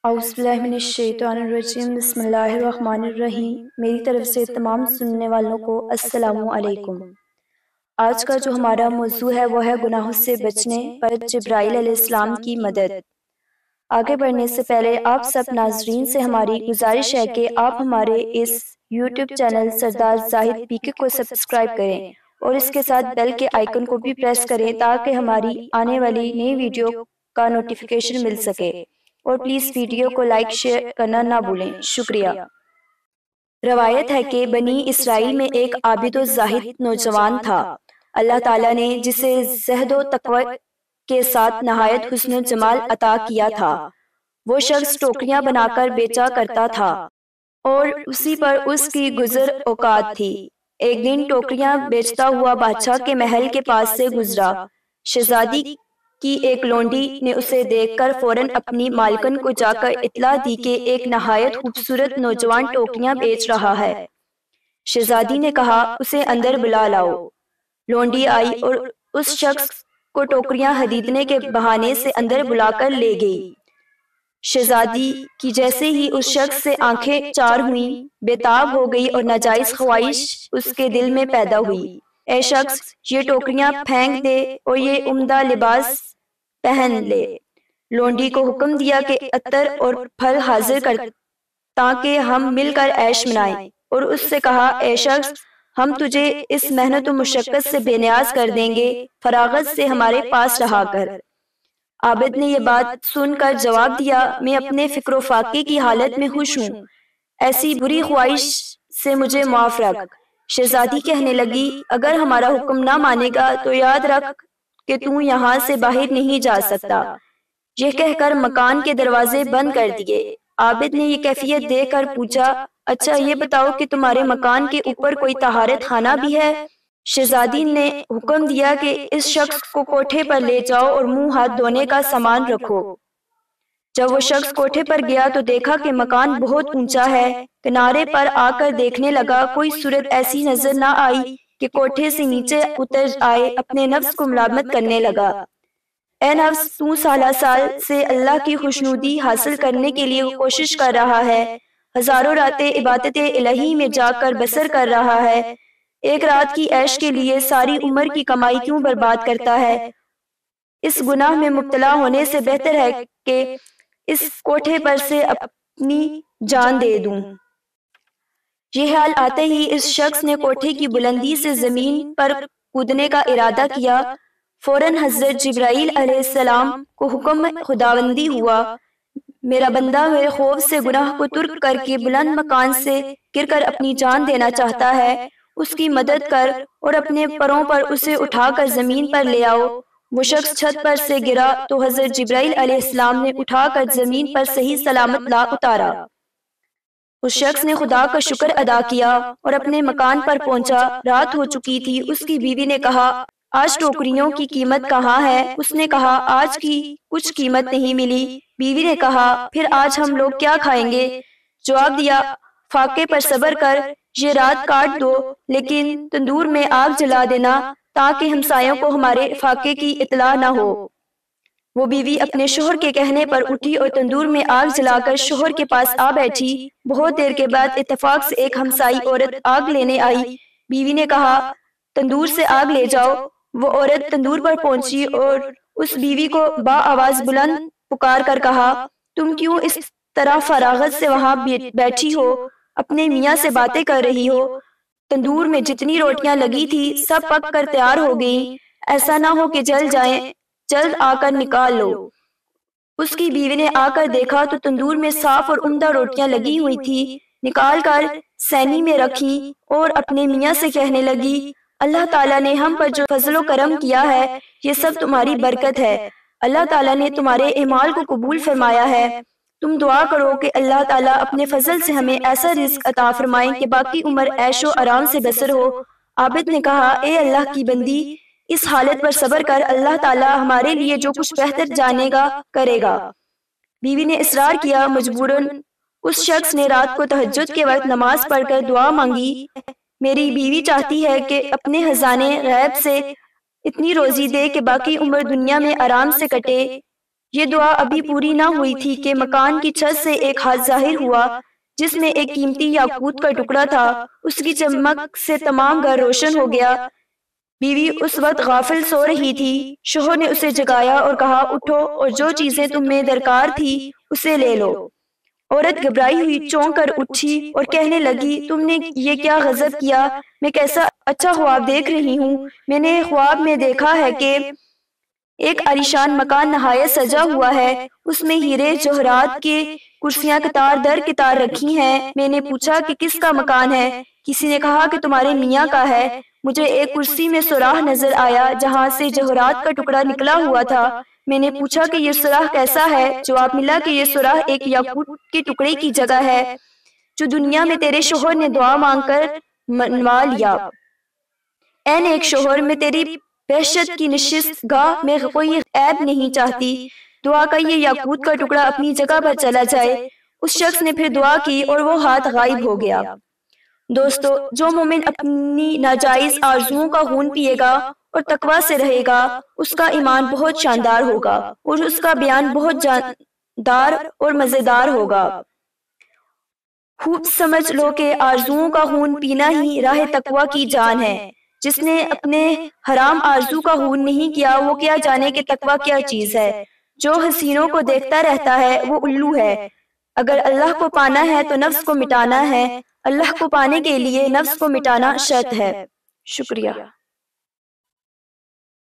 اعوذ باللہ من الشیطان الرجیم، بسم اللہ الرحمن الرحیم۔ میری طرف سے تمام سننے والوں کو السلام علیکم۔ آج کا جو ہمارا موضوع ہے وہ ہے گناہوں سے بچنے پر جبرائیل علیہ السلام کی مدد۔ آگے بڑھنے سے پہلے آپ سب ناظرین سے ہماری گزارش ہے کہ آپ ہمارے اس یوٹیوب چینل سردار زاہد پی کے کو سبسکرائب کریں اور اس کے ساتھ بیل کے آئیکن کو بھی پریس کریں تاکہ ہماری آنے والی نئی ویڈیو کا نوٹیفیکیشن مل سکے، اور پلیز ویڈیو کو لائک شیئر کرنا نہ بھولیں، شکریہ۔ روایت ہے کہ بنی اسرائیل میں ایک عابد و زاہد نوجوان تھا۔ اللہ تعالیٰ نے جسے زہد و تقوی کے ساتھ نہایت حسن و جمال عطا کیا تھا۔ وہ شخص ٹوکریاں بنا کر بیچا کرتا تھا اور اسی پر اس کی گزر اوقات تھی۔ ایک دن ٹوکریاں بیچتا ہوا بادشاہ کے محل کے پاس سے گزرا۔ شہزادی کی ایک لونڈی نے اسے دیکھ کر فوراً اپنی مالکن کو جا کر اطلاع دی کہ ایک نہایت خوبصورت نوجوان ٹوکریاں بیچ رہا ہے۔ شہزادی نے کہا، اسے اندر بلا لاؤ۔ لونڈی آئی اور اس شخص کو ٹوکریاں خریدنے کے بہانے سے اندر بلا کر لے گئی۔ شہزادی کی جیسے ہی اس شخص سے آنکھیں چار ہوئیں، بے تاب ہو گئی اور ناجائز خواہش اس کے دل میں پیدا ہوئی۔ اے شخص، یہ ٹوکریاں پھینک دے اور یہ عمدہ لباس پہن لے۔ لونڈی کو حکم دیا کہ عطر اور پھل حاضر کر تاکہ ہم مل کر عیش منائیں، اور اس سے کہا، اے شخص، ہم تجھے اس محنت و مشقت سے بے نیاز کر دیں گے، فراغت سے ہمارے پاس رہا کر۔ عابد نے یہ بات سن کر جواب دیا، میں اپنے فکر و فاقے کی حالت میں خوش ہوں، ایسی بری خواہش سے مجھے معاف رکھ۔ شہزادی کہنے لگی، اگر ہمارا حکم نہ مانے گا تو یاد رکھ کہ تو یہاں سے باہر نہیں جا سکتا۔ یہ کہہ کر مکان کے دروازے بند کر دیے۔ عابد نے یہ کیفیت دیکھ کر پوچھا، اچھا یہ بتاؤ کہ تمہارے مکان کے اوپر کوئی طہارت خانہ بھی ہے؟ شہزادی نے حکم دیا کہ اس شخص کو کوٹھے پر لے جاؤ اور منہ ہاتھ دھونے کا سامان رکھو۔ جب وہ شخص کوٹھے پر گیا تو دیکھا کہ مکان بہت اونچا ہے۔ کنارے پر آ کر دیکھنے لگا، کوئی صورت ایسی نظر نہ آئی کہ کوٹھے سے نیچے اتر آئے۔ اپنے نفس کو ملامت کرنے لگا، اے نفس، تو سالہ سال سے اللہ کی خوشنودی حاصل کرنے کے لیے کوشش کر رہا ہے، ہزاروں راتیں عبادت الہی میں جا کر بسر کر رہا ہے، ایک رات کی عیش کے لیے ساری عمر کی کمائی کیوں برباد کرتا ہے؟ اس گناہ میں مبتلا ہونے سے بہتر ہے کہ اس کوٹھے پر سے اپنی جان دے دوں۔ یہ خیال آتے ہی اس شخص نے کوٹھے کی بلندی سے زمین پر کودنے کا ارادہ کیا۔ فوراً حضرت جبرائیل علیہ السلام کو حکم خداوندی ہوا، میرا بندہ میرے خوف سے گناہ کو ترک کر کے بلند مکان سے گر کر اپنی جان دینا چاہتا ہے، اس کی مدد کر اور اپنے پروں پر اسے اٹھا کر زمین پر لے آؤ۔ وہ شخص چھت پر سے گرا تو حضرت جبرائیل علیہ السلام نے اٹھا کر زمین پر صحیح سلامت لا اتارا۔ اس شخص نے خدا کا شکر ادا کیا اور اپنے مکان پر پہنچا۔ رات ہو چکی تھی۔ اس کی بیوی نے کہا، آج ٹوکریوں کی قیمت کہاں ہے؟ اس نے کہا، آج کی کچھ قیمت نہیں ملی۔ بیوی نے کہا، پھر آج ہم لوگ کیا کھائیں گے؟ جواب دیا، فاقے پر صبر کر یہ رات کاٹ دو، لیکن تندور میں آگ جلا دینا تاکہ ہمسایوں کو ہمارے فاقے کی اطلاع نہ ہو۔ وہ بیوی اپنے شوہر کے کہنے پر اٹھی اور تندور میں آگ جلا کر شوہر کے پاس آ بیٹھی۔ بہت دیر کے بعد اتفاق سے ایک ہمسائی عورت آگ لینے آئی۔ بیوی نے کہا، تندور سے آگ لے جاؤ۔ وہ عورت تندور پر پہنچی اور اس بیوی کو با آواز بلند پکار کر کہا، تم کیوں اس طرح فراغت سے وہاں بیٹھی ہو، اپنے میاں سے باتیں کر رہی ہو؟ تندور میں جتنی روٹیاں لگی تھی سب پک کر تیار ہو گئیں، ایسا نہ ہو کہ جل جائیں، جلد آ کر نکال لو۔ اس کی بیوی نے آ کر دیکھا تو تندور میں صاف اور عمدہ روٹیاں لگی ہوئی تھی، نکال کر سینی میں رکھی اور اپنے میاں سے کہنے لگی، اللہ تعالیٰ نے ہم پر جو فضل و کرم کیا ہے یہ سب تمہاری برکت ہے، اللہ تعالیٰ نے تمہارے اعمال کو قبول فرمایا ہے، تم دعا کرو کہ اللہ تعالیٰ اپنے فضل سے ہمیں ایسا رزق عطا فرمائیں کہ باقی عمر عیش و آرام سے بسر ہو۔ عابد نے کہا، اے اللہ کی بندی، اس حالت پر صبر کر، اللہ تعالیٰ ہمارے لیے جو کچھ بہتر جانے گا کرے گا۔ بیوی نے اصرار کیا۔ مجبوراً اس شخص نے رات کو تہجد کے وقت نماز پڑھ کر دعا مانگی، میری بیوی چاہتی ہے کہ اپنے خزانے غیب سے اتنی روزی دے کہ باقی عمر دنیا میں آرام سے کٹے۔ یہ دعا ابھی پوری نہ ہوئی تھی کہ مکان کی چھت سے ایک ہاتھ ظاہر ہوا جس میں ایک قیمتی یاقوت کا ٹکڑا تھا۔ اس کی چمک سے تمام گھر روشن ہو گیا۔ بیوی اس وقت غافل سو رہی تھی۔ شوہر نے اسے جگایا اور کہا، اٹھو اور جو چیزیں تمہیں درکار تھی اسے لے لو۔ عورت گھبرائی ہوئی چونک کر اٹھی اور کہنے لگی، تم نے یہ کیا غضب کیا؟ میں کیسا اچھا خواب دیکھ رہی ہوں۔ میں نے خواب میں دیکھا ہے کہ ایک عالیشان مکان نہایت سجا ہوا ہے، اس میں ہیرے جواہرات کے کرسیاں قطار در قطار رکھی ہیں۔ میں نے پوچھا کہ کس کا مکان ہے؟ کسی نے کہا کہ تمہارے میاں کا ہے۔ مجھے ایک کرسی میں سوراخ نظر آیا جہاں سے جواہرات کا ٹکڑا نکلا ہوا تھا۔ میں نے پوچھا کہ یہ سوراخ کیسا ہے؟ جواب ملا کہ یہ سوراخ ایک یاقوت کے ٹکڑے کی جگہ ہے جو دنیا میں تیرے شوہر نے دعا مانگ کر منوا لیا۔ اے نیک شوہر، میں تیری بہشت کی نشست گاہ میں کوئی عیب نہیں چاہتی۔ دعا کا یہ یاقوت کا ٹکڑا اپنی جگہ پر چلا جائے۔ اس شخص نے پھر دعا کی اور وہ ہاتھ غائب ہو گیا۔ دوستو، جو مومن اپنی ناجائز آرزوؤں کا خون پیے گا اور تقوی سے رہے گا، اس کا ایمان بہت شاندار ہوگا اور اس کا بیان بہت جاندار اور مزیدار ہوگا۔ خوب سمجھ لو کہ آرزوؤں کا خون پینا ہی راہ تقوی کی جان ہے۔ جس نے اپنے حرام آرزو کا خون نہیں کیا، وہ کیا جانے کہ تقوی کیا چیز ہے۔ جو حسینوں کو دیکھتا رہتا ہے وہ الو ہے۔ اگر اللہ کو پانا ہے تو نفس کو مٹانا ہے۔ اللہ کو پانے کے لیے نفس کو مٹانا شرط ہے۔ شکریہ۔